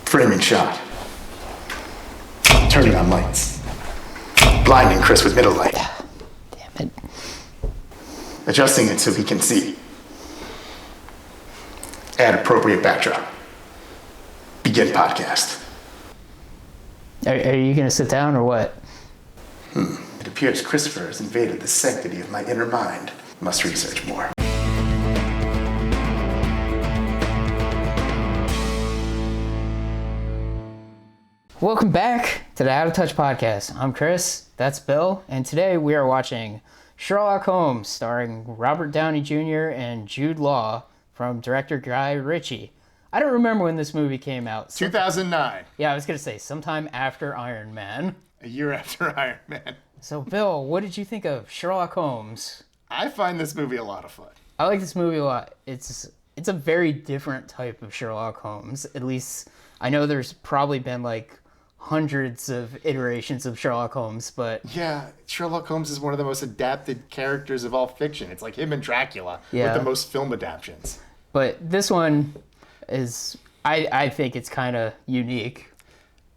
Framing shot. Turning on lights. Blinding Chris with middle light. Damn it. Adjusting it so he can see. Add appropriate backdrop. Begin podcast. Are you going to sit down or what? It appears Christopher has invaded the sanctity of my inner mind. Must research more. Welcome back to the Out of Touch podcast. I'm Chris, that's Bill, and today we are watching Sherlock Holmes, starring Robert Downey Jr. and Jude Law, from director Guy Ritchie. I don't remember when this movie came out. 2009. Yeah, I was going to say sometime after Iron Man. A year after Iron Man. So, Bill, what did you think of Sherlock Holmes? I find this movie a lot of fun. I like this movie a lot. It's a very different type of Sherlock Holmes. At least, I know there's probably been like hundreds of iterations of Sherlock Holmes, but Yeah, Sherlock Holmes is one of the most adapted characters of all fiction. It's like him and Dracula with the most film adaptions. But this one is, I think it's kind of unique,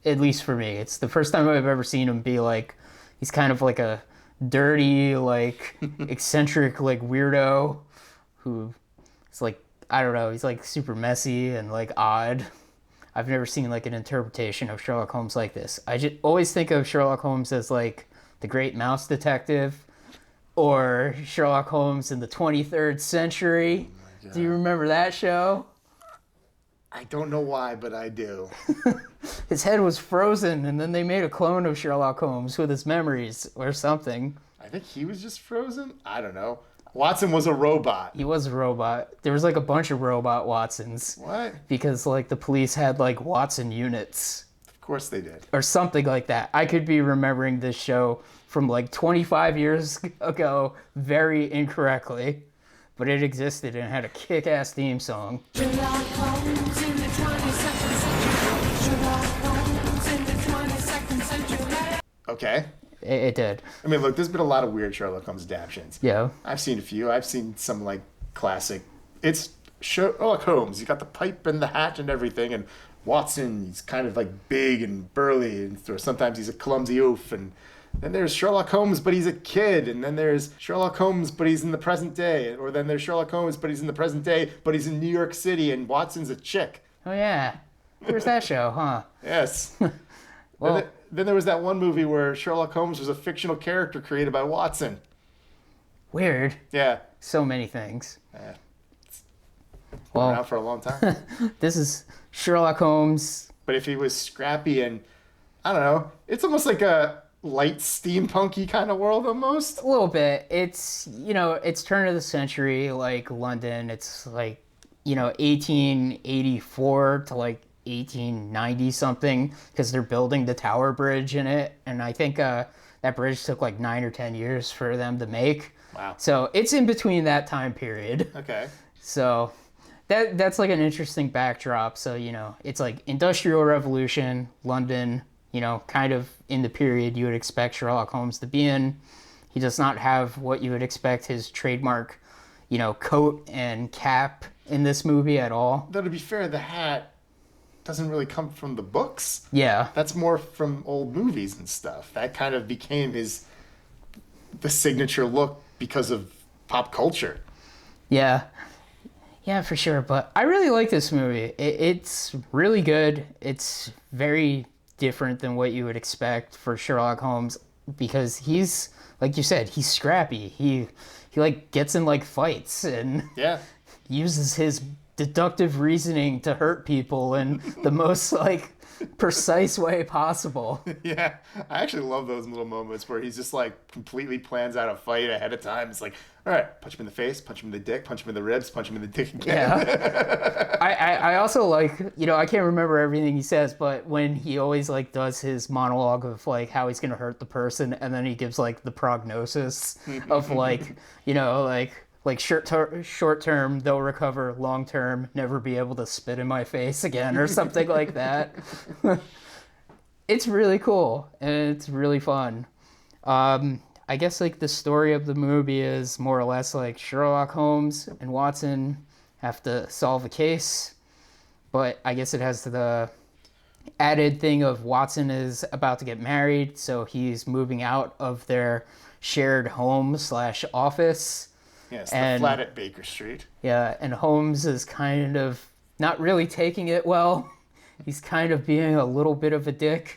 at least for me. It's the first time I've ever seen him be like, he's kind of like a dirty, like, eccentric, like, weirdo who is like, I don't know, he's like super messy and like odd. I've never seen like an interpretation of Sherlock Holmes like this. I just always think of Sherlock Holmes as like the great mouse detective or Sherlock Holmes in the 23rd century. Do you remember that show? I don't know why, but I do. His head was frozen and then they made a clone of Sherlock Holmes with his memories or something. I think he was just frozen? I don't know. Watson was a robot. He was a robot. There was like a bunch of robot Watsons. What? Because like the police had like Watson units. Of course they did. Or something like that. I could be remembering this show from like 25 years ago very incorrectly. But it existed and had a kick-ass theme song. Sherlock Holmes in the 22nd century. Sherlock Holmes in the 22nd century. Okay. It did. I mean, look, there's been a lot of weird Sherlock Holmes adaptions. Yeah. I've seen a few. I've seen some, like, classic. It's Sherlock Holmes. You got the pipe and the hat and everything, and Watson, he's kind of, like, big and burly, and or sometimes he's a clumsy oaf, and then there's Sherlock Holmes, but he's a kid, and then there's Sherlock Holmes, but he's in the present day, or then there's Sherlock Holmes, but he's in the present day, but he's in New York City, and Watson's a chick. Oh, yeah. Where's that show, huh? Yes. Well, Then there was that one movie where Sherlock Holmes was a fictional character created by Watson. weird. Yeah. So many things. It's been Well, around for a long time. this is Sherlock Holmes. But if he was scrappy and, I don't know, it's almost like a light steampunky kind of world almost. A little bit. It's, it's turn of the century, like London. It's like, 1884 to like 1890 something, because they're building the Tower Bridge in it. And I think that bridge took like 9 or 10 years for them to make. Wow. So it's in between that time period. Okay. So that's like an interesting backdrop. So, it's like Industrial Revolution, London, kind of in the period you would expect Sherlock Holmes to be in. He does not have what you would expect his trademark, coat and cap in this movie at all. Though to be fair, the hat doesn't really come from the books. Yeah. That's more from old movies and stuff. That kind of became the signature look because of pop culture. Yeah. Yeah, for sure. But I really like this movie. It's really good. It's very different than what you would expect for Sherlock Holmes, because he's, like you said, he's scrappy. He like gets in like fights and Yeah. uses his deductive reasoning to hurt people in the most like precise way possible. Yeah, I actually love those little moments where he's just like completely plans out a fight ahead of time. It's like, all right, punch him in the face, punch him in the dick, punch him in the ribs, punch him in the dick again. Yeah. I also like, I can't remember everything he says, but when he always like does his monologue of like how he's gonna hurt the person, and then he gives like the prognosis of like, like short term they'll recover, long term never be able to spit in my face again, or something like that. It's really cool and it's really fun. I guess like the story of the movie is more or less like Sherlock Holmes and Watson have to solve a case, but I guess it has the added thing of Watson is about to get married, so he's moving out of their shared home slash office. Yes, And- the flat at Baker Street. Yeah, and Holmes is kind of not really taking it well. He's kind of being a little bit of a dick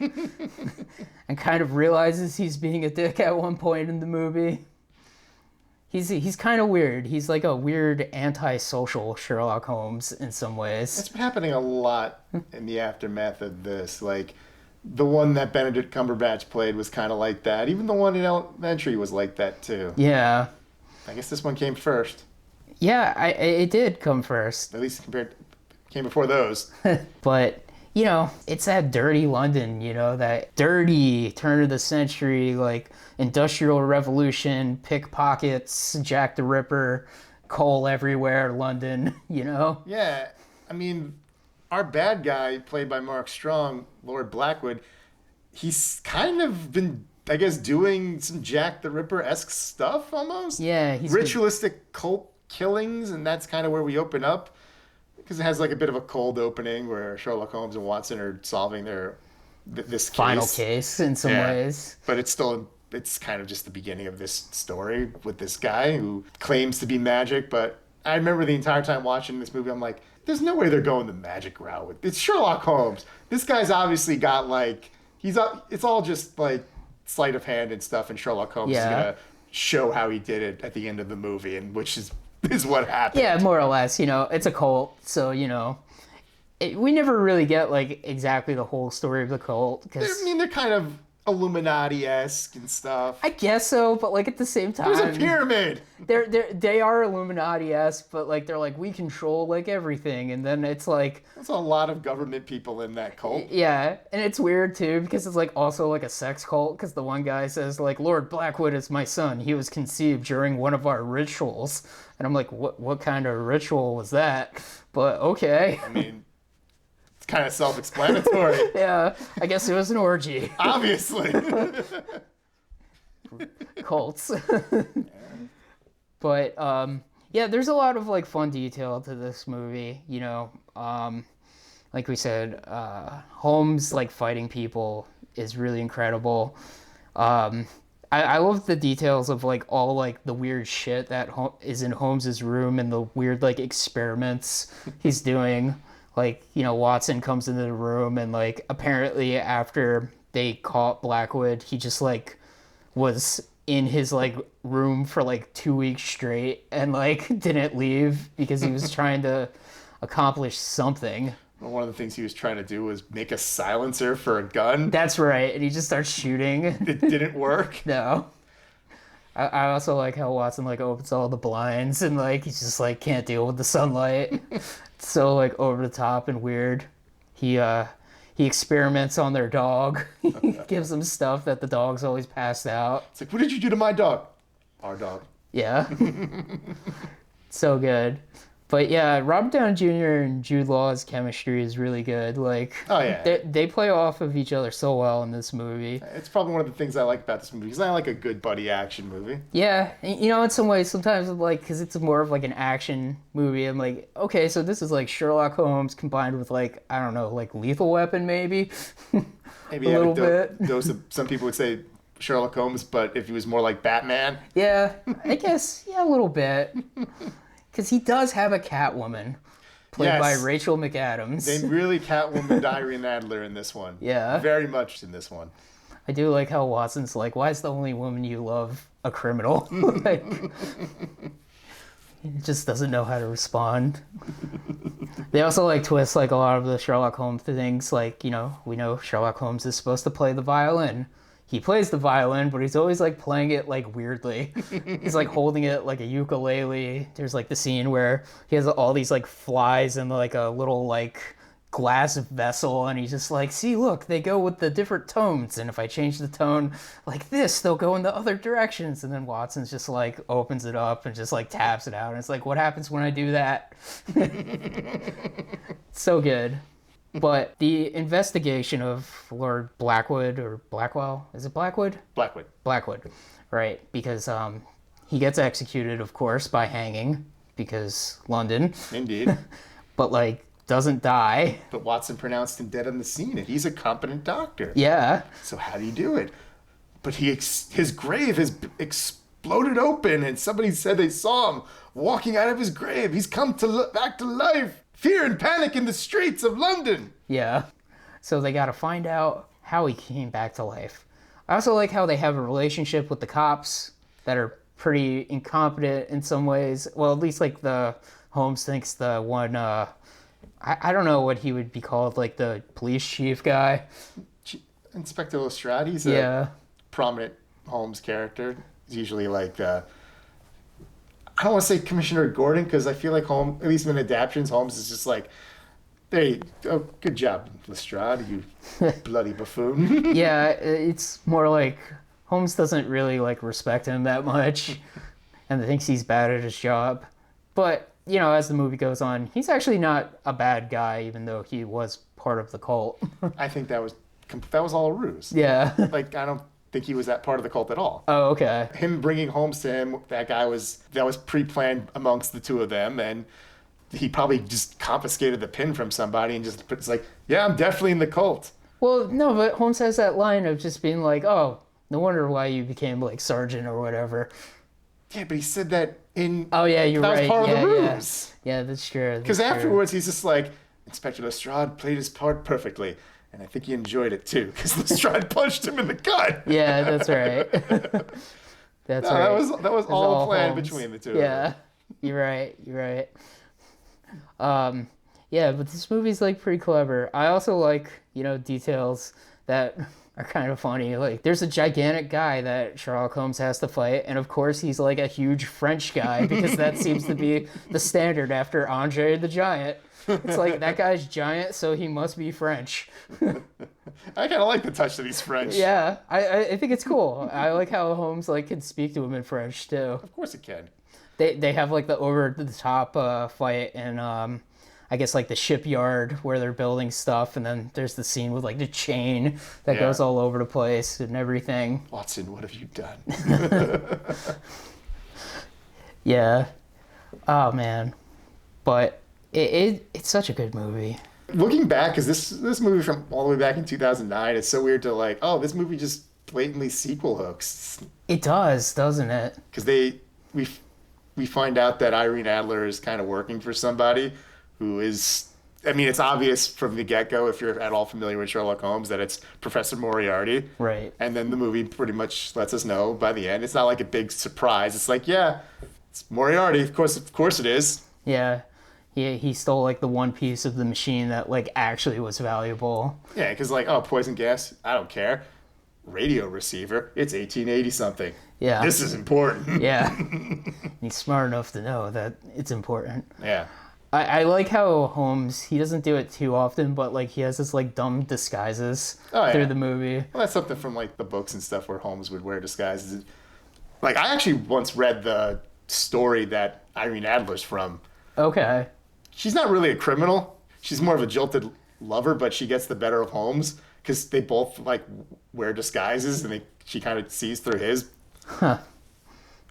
and kind of realizes he's being a dick at one point in the movie. He's kind of weird. He's like a weird antisocial Sherlock Holmes in some ways. It's been happening a lot in the aftermath of this. Like, the one that Benedict Cumberbatch played was kind of like that. Even the one in Elementary was like that, too. Yeah. I guess this one came first. Yeah, it did come first. At least came before those. But, you know, it's that dirty London, you know, that dirty turn of the century, like Industrial Revolution, pickpockets, Jack the Ripper, coal everywhere, London, you know? Yeah, I mean, our bad guy, played by Mark Strong, Lord Blackwood, he's kind of been, I guess, doing some Jack the Ripper-esque stuff almost. Yeah, he's ritualistic cult killings, and that's kind of where we open up. Because it has like a bit of a cold opening where Sherlock Holmes and Watson are solving this case. final case in some ways. But it's kind of just the beginning of this story with this guy who claims to be magic. But I remember the entire time watching this movie, I'm like, there's no way they're going the magic route with it's Sherlock Holmes. This guy's obviously got like it's all just like sleight of hand and stuff, and Sherlock Holmes is gonna show how he did it at the end of the movie, and which is what happened. Yeah, more or less, you know, it's a cult, so, you know, we never really get, like, exactly the whole story of the cult. I mean, they're kind of Illuminati-esque and stuff. I guess so, but, like, at the same time... There's a pyramid! They are Illuminati-esque, but, like, they're like, we control, like, everything, and then it's like... There's a lot of government people in that cult. Yeah, and it's weird, too, because it's, like, also, like, a sex cult, because the one guy says, like, Lord Blackwood is my son. He was conceived during one of our rituals. And I'm like, what kind of ritual was that? But, okay. I mean, it's kind of self-explanatory. Yeah, I guess it was an orgy. Obviously. Cults. But, yeah, there's a lot of, like, fun detail to this movie, you know. Like we said, Holmes, like, fighting people is really incredible. I love the details of, like, all, like, the weird shit that is in Holmes's room and the weird, like, experiments he's doing. Like, you know, Watson comes into the room and, like, apparently after they caught Blackwood, he just, like, was in his, like, room for, like, 2 weeks straight and, like, didn't leave because he was trying to accomplish something. One of the things he was trying to do was make a silencer for a gun. That's right, and he just starts shooting. It didn't work. No. I also like how Watson, like, opens all the blinds and, like, he's just, like, can't deal with the sunlight. It's so, like, over the top and weird. He experiments on their dog. He gives them stuff that the dog's always passed out. It's like, what did you do to my dog? Our dog. Yeah. So good. But yeah, Robert Downey Jr. and Jude Law's chemistry is really good. Like, oh yeah, they play off of each other so well in this movie. It's probably one of the things I like about this movie because I like a good buddy action movie. Yeah, you know, in some ways, sometimes like because it's more of like an action movie. I'm like, okay, so this is like Sherlock Holmes combined with like I don't know, like Lethal Weapon maybe. Maybe a little bit. Those some people would say Sherlock Holmes, but if he was more like Batman. Yeah, I guess a little bit. Because he does have a Catwoman, played by Rachel McAdams. They really Catwoman Irene Adler in this one. Yeah. Very much in this one. I do like how Watson's like, why is the only woman you love a criminal? Like, he just doesn't know how to respond. They also like twist like a lot of the Sherlock Holmes things. Like, you know, we know Sherlock Holmes is supposed to play the violin. He plays the violin, but he's always like playing it like weirdly. He's like holding it like a ukulele. There's like the scene where he has all these like flies in like a little like glass vessel, and he's just like, see, look, they go with the different tones, and if I change the tone like this, they'll go in the other directions. And then Watson's just like opens it up and just like taps it out, and it's like, what happens when I do that? So good. But the investigation of Lord Blackwood, or Blackwell, is it Blackwood? Blackwood. Blackwood, right, because he gets executed, of course, by hanging, because London. Indeed. But, like, doesn't die. But Watson pronounced him dead on the scene, and he's a competent doctor. Yeah. So how do you do it? But his grave has exploded open, and somebody said they saw him walking out of his grave. He's come back to life. Fear and panic in the streets of London. Yeah. So they got to find out how he came back to life. I also like how they have a relationship with the cops that are pretty incompetent in some ways. Well, at least like the Holmes thinks the one, I don't know what he would be called, like the police chief guy. Inspector Lestrade, he's Yeah. a prominent Holmes character. He's usually like, I don't want to say Commissioner Gordon, because I feel like Holmes, at least in adaptations, Holmes is just like, hey, oh, good job, Lestrade, you bloody buffoon. Yeah, it's more like Holmes doesn't really like respect him that much and thinks he's bad at his job. But, you know, as the movie goes on, he's actually not a bad guy, even though he was part of the cult. I think that was all a ruse. Yeah. Like, I don't think he was that part of the cult at all. Oh, okay. Him bringing Holmes to him, that was pre-planned amongst the two of them, and he probably just confiscated the pin from somebody and just it's like, yeah, I'm definitely in the cult. Well, no, but Holmes has that line of just being like, oh, no wonder why you became like sergeant or whatever. Yeah, but he said that in... Oh, yeah, you're right. That was part of the Yeah. ruse. Yeah, that's true. Because afterwards, he's just like, Inspector Lestrade played his part perfectly. And I think he enjoyed it, too, because Lestrade punched him in the gut. Yeah, that's right. That's right. That was It's all planned Holmes. between the two of Yeah, them. you're right. Yeah, but this movie's like pretty clever. I also like, you know, details that are kind of funny. Like, there's a gigantic guy that Sherlock Holmes has to fight, and of course he's like a huge French guy because that seems to be the standard after Andre the Giant. It's like, that guy's giant, so he must be French. I kind of like the touch that he's French. Yeah, I think it's cool. I like how Holmes like can speak to him in French too. Of course he can. They have like the over the top fight and I guess like the shipyard where they're building stuff, and then there's the scene with like the chain that goes all over the place and everything. Watson, what have you done? Yeah. Oh man. But it's such a good movie. Looking back, because this movie from all the way back in 2009, it's so weird to like, oh, this movie just blatantly sequel hooks. It does, doesn't it? Because we find out that Irene Adler is kind of working for somebody who is, I mean, it's obvious from the get-go, if you're at all familiar with Sherlock Holmes, that it's Professor Moriarty. Right. And then the movie pretty much lets us know by the end. It's not like a big surprise. It's like, yeah, it's Moriarty. Of course it is. Yeah. He stole like the one piece of the machine that like actually was valuable. Yeah, because like, oh, poison gas, I don't care. Radio receiver, it's 1880 something. Yeah. This is important. Yeah. He's smart enough to know that it's important. Yeah. I like how Holmes, he doesn't do it too often, but like he has this like dumb disguises through the movie. Well, that's something from like the books and stuff where Holmes would wear disguises. Like, I actually once read the story that Irene Adler's from. Okay. She's not really a criminal. She's more of a jilted lover, but she gets the better of Holmes because they both like wear disguises, and she kind of sees through his. Huh.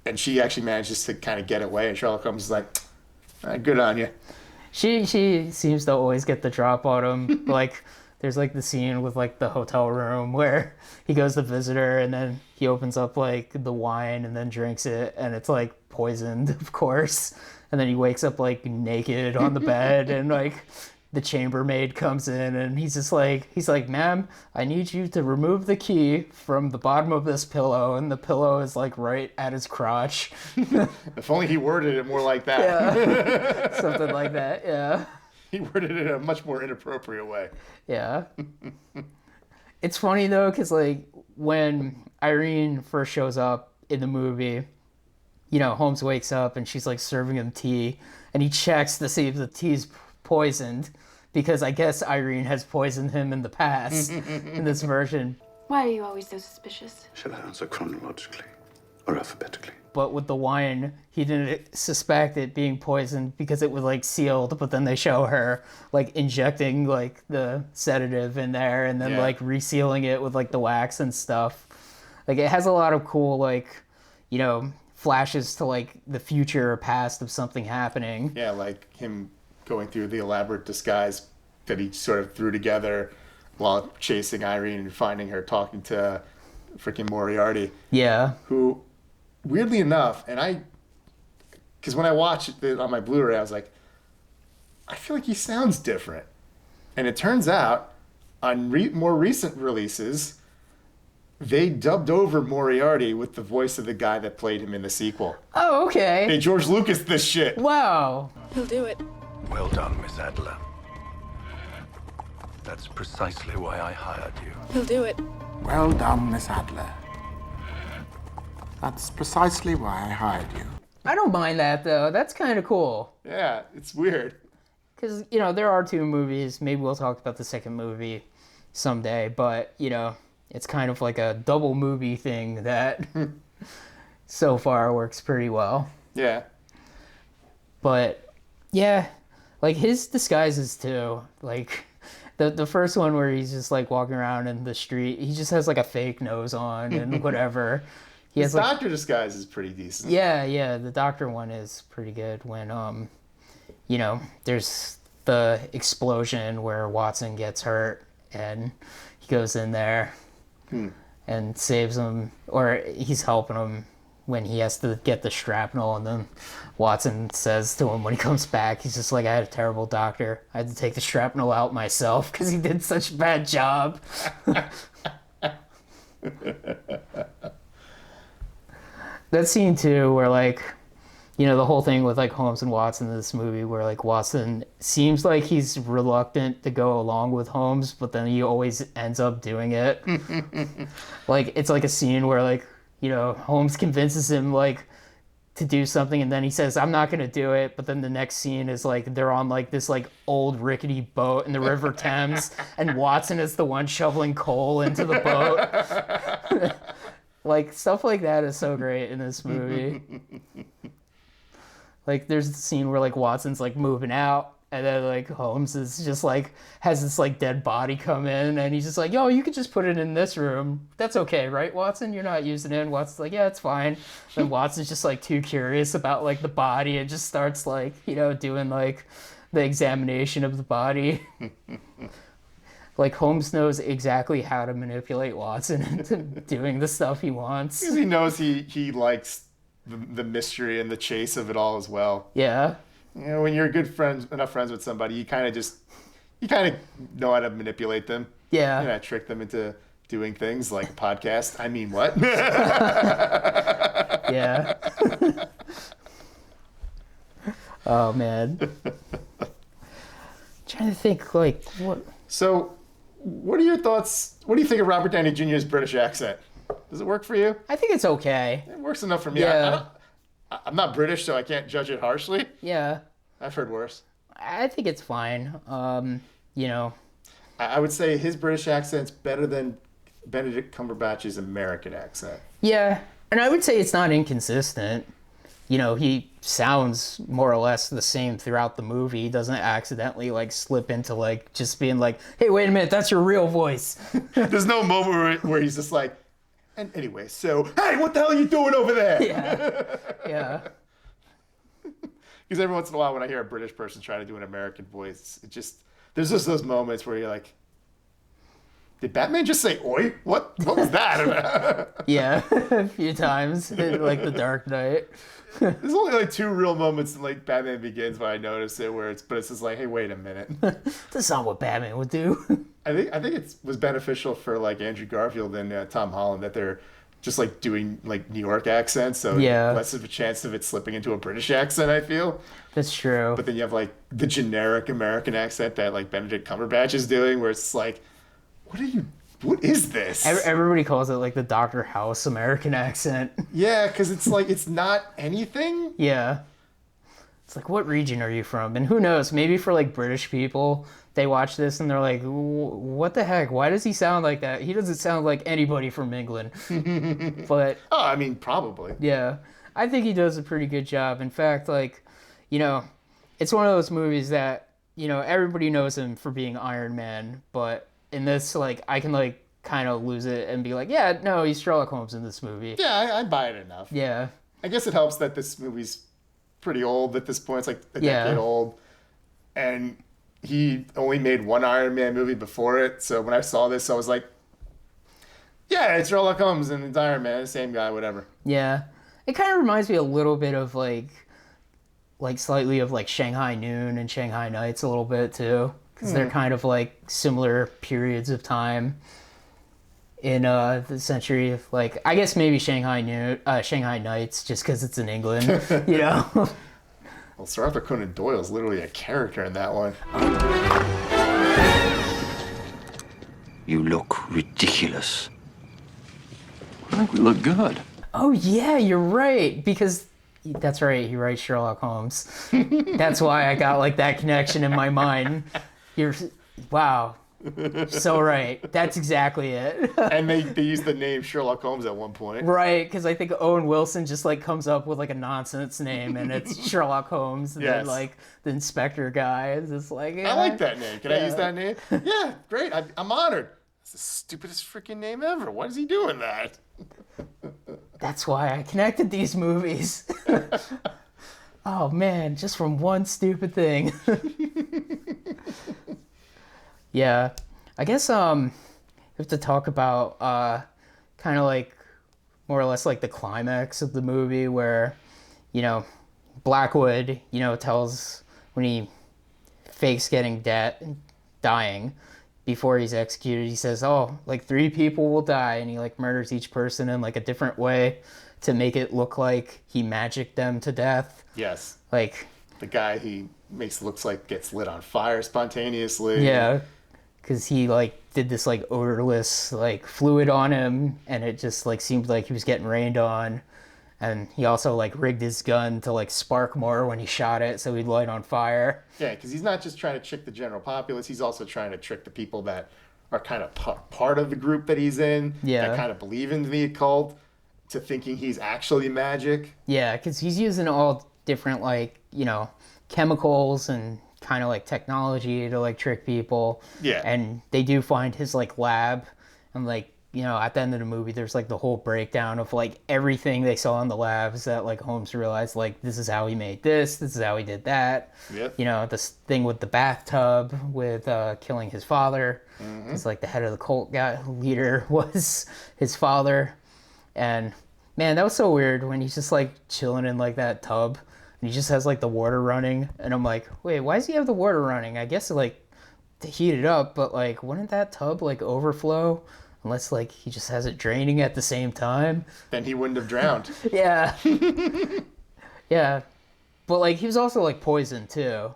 And she actually manages to kind of get away, and Sherlock Holmes is like, all right, good on you. She seems to always get the drop on him. Like, there's like the scene with like the hotel room where he goes to visit her, and then he opens up like the wine and then drinks it, and it's like poisoned, of course. And then he wakes up like naked on the bed, and like the chambermaid comes in, and he's like, ma'am, I need you to remove the key from the bottom of this pillow, and the pillow is like right at his crotch. If only he worded it more like that. Yeah. Something like that, yeah. He worded it in a much more inappropriate way. Yeah. It's funny though, because like when Irene first shows up in the movie, you know, Holmes wakes up and she's like serving him tea, and he checks to see if the tea's poisoned, because I guess Irene has poisoned him in the past in this version. Why are you always so suspicious? Shall I answer chronologically or alphabetically? But with the wine, he didn't suspect it being poisoned because it was like sealed, but then they show her like injecting like the sedative in there and then like resealing it with like the wax and stuff. Like, it has a lot of cool like, you know, flashes to like the future or past of something happening. Yeah, like him going through the elaborate disguise that he sort of threw together while chasing Irene and finding her talking to freaking Moriarty. Yeah. Who, weirdly enough, because when I watched it on my Blu-ray, I was like, I feel like he sounds different. And it turns out, on more recent releases, they dubbed over Moriarty with the voice of the guy that played him in the sequel. Oh, okay. Hey, George Lucas, this shit. Wow. He'll do it. Well done, Miss Adler. That's precisely why I hired you. He'll do it. Well done, Miss Adler. That's precisely why I hired you. I don't mind that, though. That's kind of cool. Yeah, it's weird. Because, you know, there are 2 movies. Maybe we'll talk about the second movie someday. But, you know, it's kind of like a double movie thing that so far works pretty well. Yeah. But, yeah, like his disguises, too. Like, the first one where he's just, like, walking around in the street, he just has, like, a fake nose on and whatever. His doctor disguise is pretty decent. Yeah, the doctor one is pretty good when, you know, there's the explosion where Watson gets hurt and he goes in there and saves him, or he's helping him when he has to get the shrapnel, and then Watson says to him when he comes back, he's just like, I had a terrible doctor. I had to take the shrapnel out myself because he did such a bad job. That scene too where, like, you know, the whole thing with, like, Holmes and Watson in this movie where, like, Watson seems like he's reluctant to go along with Holmes, but then he always ends up doing it. Like, it's like a scene where, like, you know, Holmes convinces him, like, to do something, and then he says, I'm not going to do it, but then the next scene is, like, they're on, like, this, like, old rickety boat in the River Thames, and Watson is the one shoveling coal into the boat. Like, stuff like that is so great in this movie. Like, there's the scene where, like, Watson's, like, moving out, and then, like, Holmes is just, like, has this, like, dead body come in, and he's just like, yo, you could just put it in this room. That's okay, right, Watson? You're not using it. And Watson's like, yeah, it's fine. Then Watson's just, like, too curious about, like, the body and just starts, like, you know, doing, like, the examination of the body. Like, Holmes knows exactly how to manipulate Watson into doing the stuff he wants. Because he knows he likes the mystery and the chase of it all as well. Yeah. You know, when you're enough friends with somebody, you kind of know how to manipulate them. Yeah. You know, trick them into doing things like a podcast. I mean, what? Yeah. Oh, man. Trying to think, like, what... So, what are your thoughts? What do you think of Robert Downey Jr.'s British accent? Does it work for you? I think it's okay. It works enough for me. Yeah. I'm not British, so I can't judge it harshly. Yeah. I've heard worse. I think it's fine. You know... I would say his British accent's better than Benedict Cumberbatch's American accent. Yeah, and I would say it's not inconsistent. You know, he sounds more or less the same throughout the movie. He doesn't accidentally, like, slip into, like, just being like, hey, wait a minute, that's your real voice. There's no moment where he's just like, and anyway, so, hey, what the hell are you doing over there? Yeah. Yeah. Because every once in a while when I hear a British person try to do an American voice, there's just those moments where you're like, did Batman just say oi? What was that? Yeah, a few times in, like, The Dark Knight. There's only like 2 real moments in like Batman Begins where I notice it, but it's just like, hey, wait a minute. That's not what Batman would do. I think it was beneficial for like Andrew Garfield and Tom Holland that they're just like doing like New York accents, so yeah, less of a chance of it slipping into a British accent, I feel. That's true. But then you have like the generic American accent that like Benedict Cumberbatch is doing, where it's like, what is this? Everybody calls it like the Dr. House American accent. Yeah, because it's like, it's not anything. Yeah. It's like, what region are you from? And who knows, maybe for like British people, they watch this and they're like, what the heck? Why does he sound like that? He doesn't sound like anybody from England. But... Oh, I mean, probably. Yeah. I think he does a pretty good job. In fact, like, you know, it's one of those movies that, you know, everybody knows him for being Iron Man, but... in this, like, I can, like, kind of lose it and be like, yeah, no, he's Sherlock Holmes in this movie. Yeah, I buy it enough. Yeah. I guess it helps that this movie's pretty old at this point. It's like a decade old. and he only made one Iron Man movie before it. So when I saw this, I was like, yeah, it's Sherlock Holmes and it's Iron Man, the same guy, whatever. Yeah. It kind of reminds me a little bit of like slightly of like Shanghai Noon and Shanghai Nights a little bit too, because they're kind of like similar periods of time in the century of like, I guess maybe Shanghai Nights just because it's in England, you know. Well, Sir Arthur Conan Doyle is literally a character in that one. You look ridiculous. I think we look good. Oh yeah, you're right, because that's right, he writes Sherlock Holmes. That's why I got like that connection in my mind. Wow. So right. That's exactly it. And they use the name Sherlock Holmes at one point. Right, because I think Owen Wilson just like comes up with like a nonsense name and it's Sherlock Holmes. And Yes. then like the inspector guy is just like, yeah. I like that name. Can I use that name? Yeah, great. I'm honored. It's the stupidest freaking name ever. Why is he doing that? That's why I connected these movies. Oh man, just from one stupid thing. Yeah, I guess we have to talk about kind of like more or less like the climax of the movie where, you know, Blackwood, you know, tells when he fakes getting dying before he's executed, he says, oh, like 3 people will die, and he like murders each person in like a different way to make it look like he magicked them to death. Yes. Like, The guy he makes looks like gets lit on fire spontaneously. yeah, because he like did this like odorless like fluid on him, and it just like seemed like he was getting rained on. And he also like rigged his gun to like spark more when he shot it, so he'd light on fire. Yeah, because he's not just trying to trick the general populace. He's also trying to trick the people that are kind of part of the group that he's in. Yeah. That kind of believe in the occult, to thinking he's actually magic. Yeah, because he's using all different like, you know, chemicals and kind of like technology to like trick people. Yeah. And they do find his like lab, and like, you know, at the end of the movie, there's like the whole breakdown of like everything they saw in the labs that like Holmes realized, like, this is how he made this is how he did that. Yep. You know, this thing with the bathtub with killing his father. It's like the head of the cult guy leader was his father. And man, that was so weird when he's just like chilling in like that tub and he just has like the water running. And I'm like, wait, why does he have the water running? I guess like to heat it up, but like, wouldn't that tub like overflow? Unless, like, he just has it draining at the same time. Then he wouldn't have drowned. Yeah. Yeah. But, like, he was also, like, poisoned, too.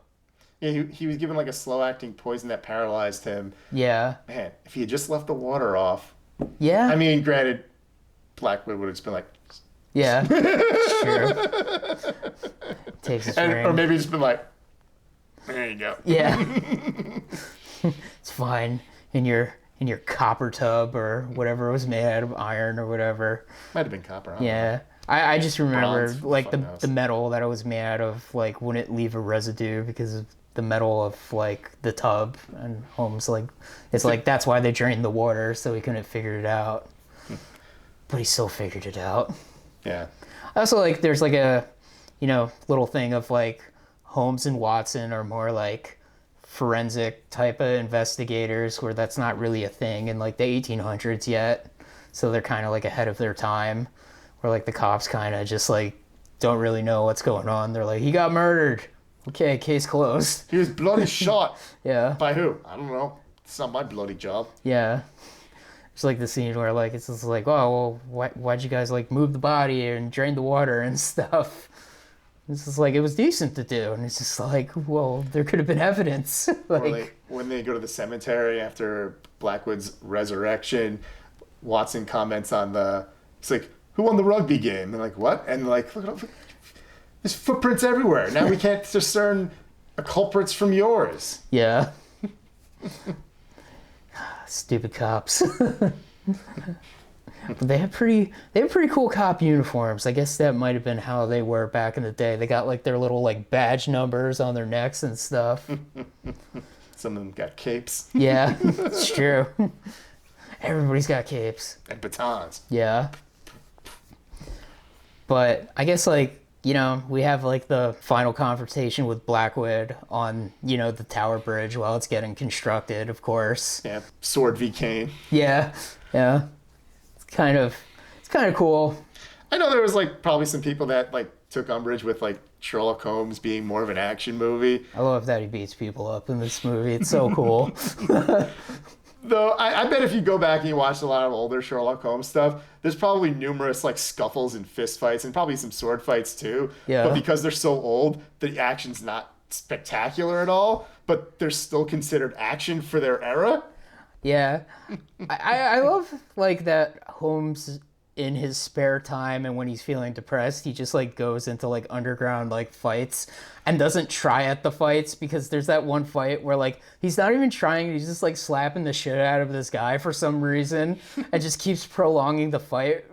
Yeah, he was given like a slow-acting poison that paralyzed him. Yeah. Man, if he had just left the water off. Yeah. I mean, granted, Blackwood would have just been like... Yeah. Sure. Takes his or ring. maybe just been like, there you go. Yeah. It's fine. In your copper tub or whatever it was made out of, iron or whatever. Might have been copper. I don't know. Yeah. I just remember Bronze, like fuck knows. the metal that it was made out of like wouldn't leave a residue because of the metal of like the tub, and Holmes like it's like that's why they drained the water, so he couldn't figure it out. But he still figured it out. Yeah. Also, like, there's like a, you know, little thing of like Holmes and Watson are more like forensic type of investigators, where that's not really a thing in like the 1800s yet. So they're kind of like ahead of their time, where like the cops kind of just like don't really know what's going on. They're like, he got murdered. Okay, case closed. He was bloody shot. Yeah. By who? I don't know. It's not my bloody job. Yeah. It's like the scene where like it's just like, oh, well, why'd you guys like move the body and drain the water and stuff? It's just like, it was decent to do. And it's just like, well, there could have been evidence. Or Like, like when they go to the cemetery after Blackwood's resurrection, Watson comments on it's like, who won the rugby game? And like, what? And like, look, there's footprints everywhere. Now we can't discern culprits from yours. yeah. Stupid cops. But they have pretty cool cop uniforms. I guess that might have been how they were back in the day. They got like their little like badge numbers on their necks and stuff. Some of them got capes Yeah, it's true. Everybody's got capes. and batons. Yeah. But I guess like, you know, we have like the final confrontation with Blackwood on, you know, the Tower Bridge while it's getting constructed, of course. Yeah, sword v. cane. Yeah, yeah. It's kind of cool. I know there was like probably some people that like took umbrage with like Sherlock Holmes being more of an action movie. I love that he beats people up in this movie. It's so cool. Though I bet if you go back and you watch a lot of older Sherlock Holmes stuff, there's probably numerous like scuffles and fist fights and probably some sword fights too. Yeah. But because they're so old, the action's not spectacular at all, but they're still considered action for their era. Yeah. I love like that Holmes in his spare time and when he's feeling depressed, he just like goes into like underground like fights and doesn't try at the fights, because there's that one fight where like he's not even trying, he's just like slapping the shit out of this guy for some reason and just keeps prolonging the fight,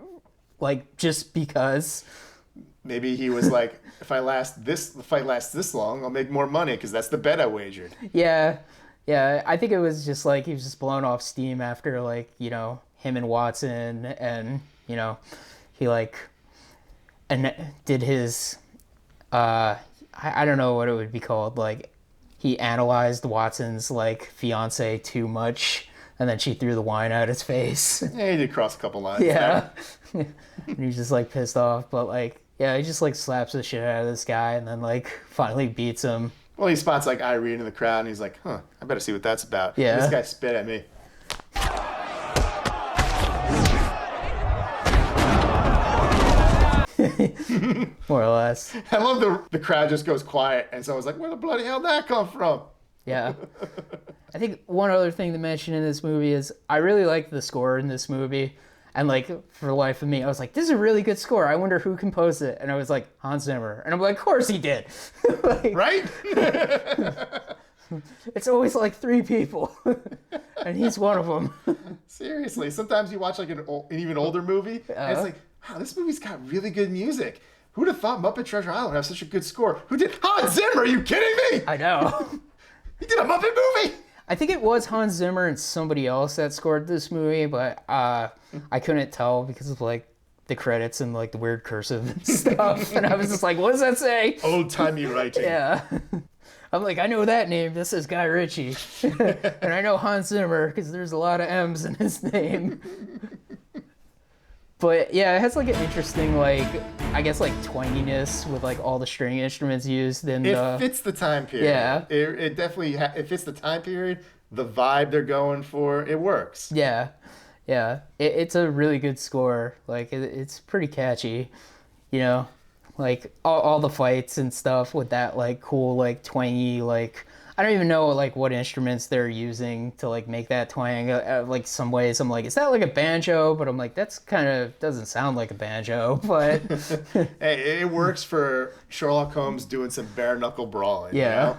like just because. Maybe he was like, if the fight lasts this long, I'll make more money because that's the bet I wagered. Yeah. Yeah, I think it was just like he was just blown off steam after like, you know, him and Watson, and you know, he like and did his I don't know what it would be called, like he analyzed Watson's like fiance too much and then she threw the wine at his face. Yeah, he did cross a couple lines. Yeah. And he's just like pissed off, but like yeah, he just like slaps the shit out of this guy and then like finally beats him. Well, he spots like Irene in the crowd and he's like, I better see what that's about. Yeah. And this guy spit at me. More or less. I love the crowd just goes quiet and someone's like, where the bloody hell did that come from? Yeah. I think one other thing to mention in this movie is I really like the score in this movie. And like, for the life of me, I was like, this is a really good score. I wonder who composed it. And I was like, Hans Zimmer. And I'm like, of course he did. Like, Right? it's always like 3 people. And he's one of them. Seriously. Sometimes you watch like an even older movie and it's like, wow, this movie's got really good music. Who'd have thought Muppet Treasure Island would have such a good score? Who did? Hans Zimmer, are you kidding me? I know. He did a Muppet movie? I think it was Hans Zimmer and somebody else that scored this movie, but I couldn't tell because of like the credits and like the weird cursive and stuff. And I was just like, what does that say? Old-timey writing. Yeah. I'm like, I know that name. This is Guy Ritchie. And I know Hans Zimmer because there's a lot of M's in his name. But yeah, it has like an interesting, like, I guess like twanginess with like all the string instruments used in It fits the time period. Yeah. It definitely it fits the time period, the vibe they're going for. It works. Yeah. Yeah. It's a really good score. Like, it's pretty catchy, you know? Like, all the fights and stuff with that, like, cool, like, twangy, like, I don't even know, like, what instruments they're using to, like, make that twang. Like, some ways I'm like, is that like a banjo? But I'm like, that's kind of, doesn't sound like a banjo, but... Hey, it works for Sherlock Holmes doing some bare-knuckle brawling, Yeah. you know?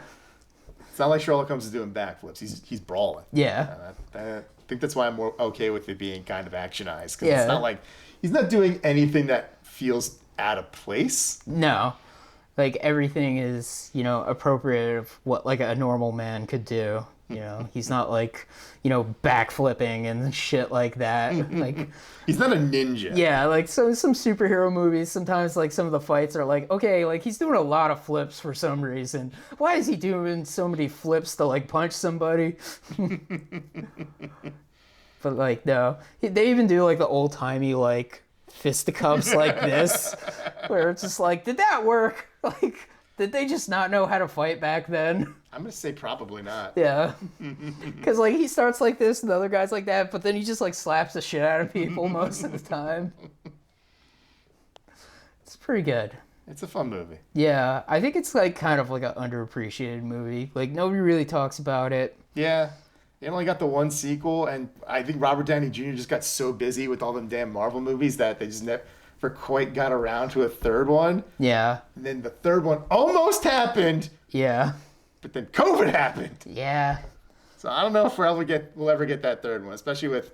It's not like Sherlock Holmes is doing backflips. He's brawling. Yeah. I think that's why I'm more okay with it being kind of actionized. Because Yeah. it's not like, he's not doing anything that feels out of place. No. Like, everything is, you know, appropriate of what, like, a normal man could do. You know, he's not, like, you know, backflipping and shit like that. Like, He's not a ninja. yeah, like, so some superhero movies, sometimes, like, some of the fights are like, okay, like, he's doing a lot of flips for some reason. Why is he doing so many flips to, like, punch somebody? But, like, no. They even do, like, the old-timey, like, fisticuffs like this, where it's just like, did that work? Like, did they just not know how to fight back then? I'm going to say probably not. Yeah. Because, like, he starts like this and the other guy's like that, but then he just, like, slaps the shit out of people most of the time. It's pretty good. It's a fun movie. Yeah, I think it's, like, kind of like an underappreciated movie. Like, nobody really talks about it. Yeah. It only got the one sequel, and I think Robert Downey Jr. just got so busy with all them damn Marvel movies that they just never quite got around to a third one. Yeah. And then the third one almost happened, Yeah. but then COVID happened. Yeah. So I don't know if we'll ever get that third one, especially with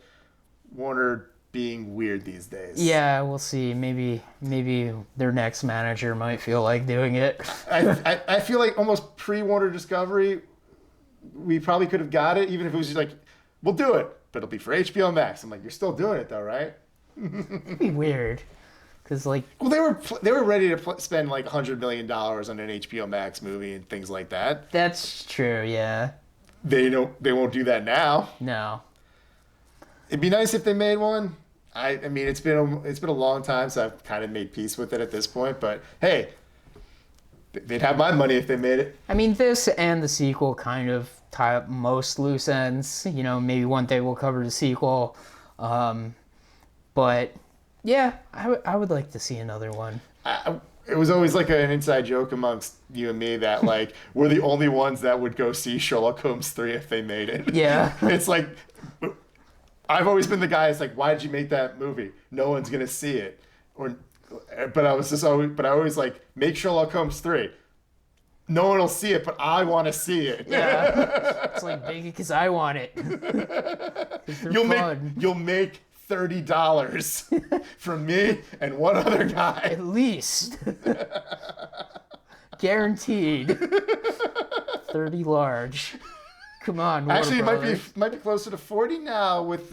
Warner being weird these days. Yeah, we'll see. Maybe their next manager might feel like doing it. I feel like almost pre-Warner Discovery, we probably could have got it, even if it was just like, we'll do it, but it'll be for HBO Max. I'm like, you're still doing it though, right? It'd be weird. Because, like, Well, they were ready to spend like $100 million on an HBO Max movie and things like that. that's true, yeah. They won't do that now. No. It'd be nice if they made one. I mean, it's been a long time, so I've kind of made peace with it at this point. But hey, they'd have my money if they made it. I mean, this and the sequel kind of tie up most loose ends. You know, maybe one day we'll cover the sequel. But, yeah, I would like to see another one. It was always like an inside joke amongst you and me that like we're the only ones that would go see Sherlock Holmes 3 if they made it. Yeah. It's like I've always been the guy that's like, why did you make that movie? No one's gonna see it. But I always like, make Sherlock Holmes 3. No one will see it, but I want to see it. Yeah. It's like, make it because I want it. 'Cause they're fun. You'll make $30 from me and one other guy. At least. Guaranteed. 30 large. Come on, Warner Actually, it Brothers. might be closer to 40 now with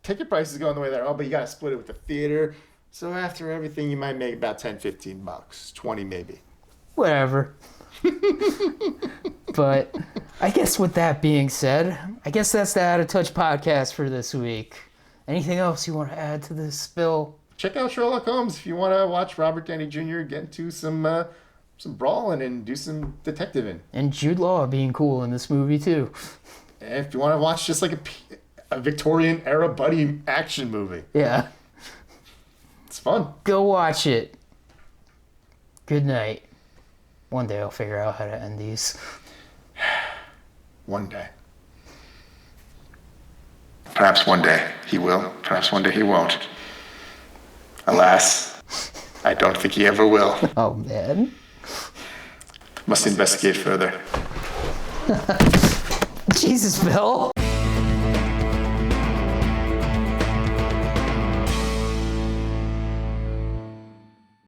ticket prices going the way they're. Oh, but you gotta split it with the theater. So after everything, you might make about $10-15, 20 maybe. Whatever. But I guess with that being said, I guess that's the Out of Touch podcast for this week. Anything else you want to add to this, Bill? Check out Sherlock Holmes if you want to watch Robert Downey Jr. get into some brawling and do some detectiving. And Jude Law being cool in this movie, too. And if you want to watch just like a Victorian era buddy action movie. Yeah. It's fun. Go watch it. Good night. One day I'll figure out how to end these. One day. Perhaps one day he will. Perhaps one day he won't. Alas, I don't think he ever will. Oh, man. Must investigate further. Jesus, Bill.